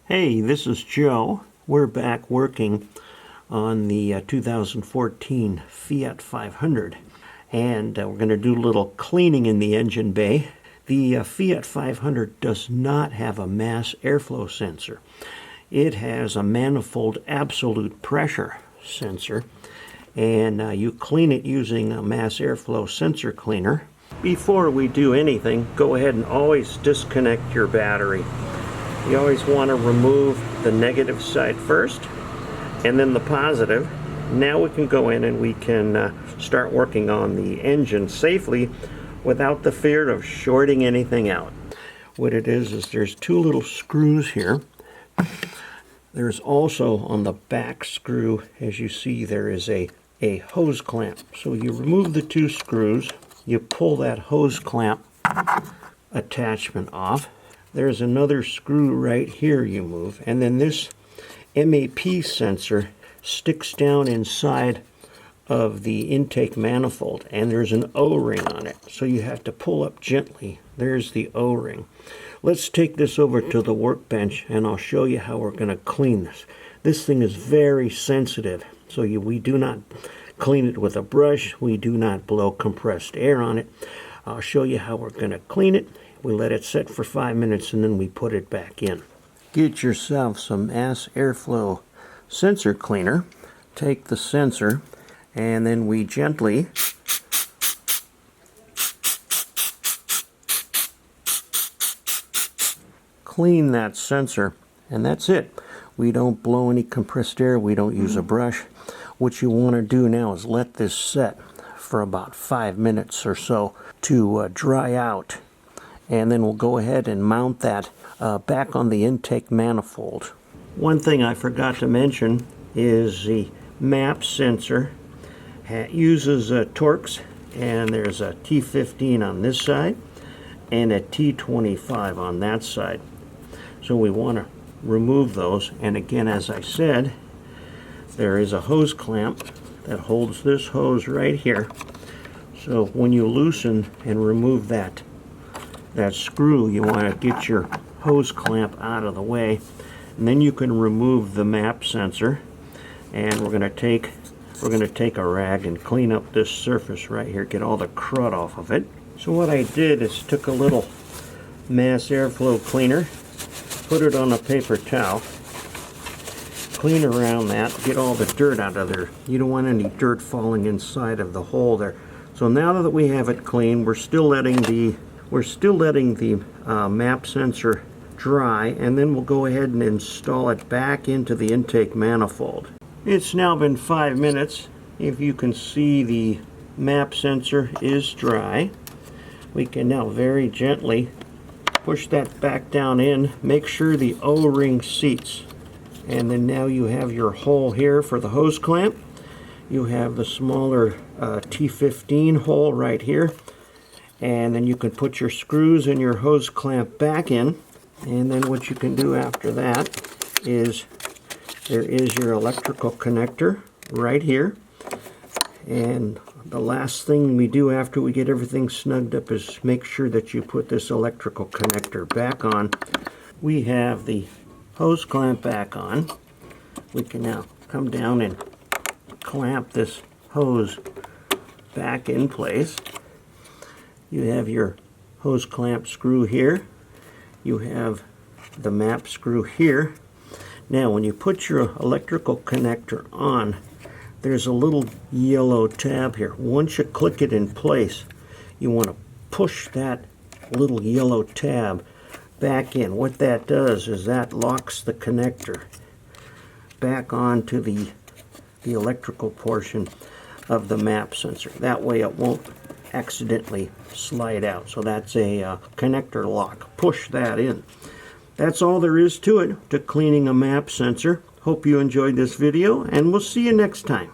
Hey, this is Joe. We're back working on the 2014 Fiat 500, and we're going to do a little cleaning in the engine bay. The Fiat 500 does not have a mass airflow sensor. It has a manifold absolute pressure sensor, and you clean it using a mass airflow sensor cleaner. Before we do anything, go ahead and always disconnect your battery. You always want to remove the negative side first and then the positive. Now we can go in and we can start working on the engine safely without the fear of shorting anything out. What it is there's two little screws here. There's also on the back screw, as you see, there is a hose clamp. So you remove the two screws, you pull that hose clamp attachment off. There's another screw right here you move, and then this MAP sensor sticks down inside of the intake manifold, and there's an O-ring on it, so you have to pull up gently. There's the O-ring. Let's take this over to the workbench and I'll show you how we're going to clean this. This thing is very sensitive, so we do not clean it with a brush. We do not blow compressed air on it. I'll show you how we're going to clean it. We let it set for 5 minutes and then we put it back in. Get yourself some mass airflow sensor cleaner. Take the sensor and then we gently clean that sensor, and that's it. We don't blow any compressed air. We don't use a brush. What you want to do now is let this set for about 5 minutes or so to dry out. And then we'll go ahead and mount that back on the intake manifold. One thing I forgot to mention is the MAP sensor uses a Torx, and there's a T15 on this side and a T25 on that side. So we want to remove those, and again, as I said, there is a hose clamp that holds this hose right here. So when you loosen and remove that screw, you want to get your hose clamp out of the way, and then you can remove the MAP sensor. And we're going to take a rag and clean up this surface right here, get all the crud off of it. So what I did is took a little mass airflow cleaner, put it on a paper towel, clean around that, get all the dirt out of there. You don't want any dirt falling inside of the hole there. So now that we have it clean, we're still letting the MAP sensor dry, and then we'll go ahead and install it back into the intake manifold. It's now been 5 minutes. If you can see, the MAP sensor is dry. We can now very gently push that back down in, make sure the O-ring seats, and then now you have your hole here for the hose clamp. You have the smaller T15 hole right here, and then you can put your screws and your hose clamp back in. And then what you can do after that is there is your electrical connector right here. And the last thing we do after we get everything snugged up is make sure that you put this electrical connector back on. We have the hose clamp back on. We can now come down and clamp this hose back in place. You have your hose clamp screw here. You have the MAP screw here. Now when you put your electrical connector on, there's a little yellow tab here. Once you click it in place, you want to push that little yellow tab back in. What that does is that locks the connector back onto the electrical portion of the MAP sensor. That way it won't accidentally slide out. So that's a connector lock. Push that in. That's all there is to it, to cleaning a MAP sensor. Hope you enjoyed this video, and we'll see you next time.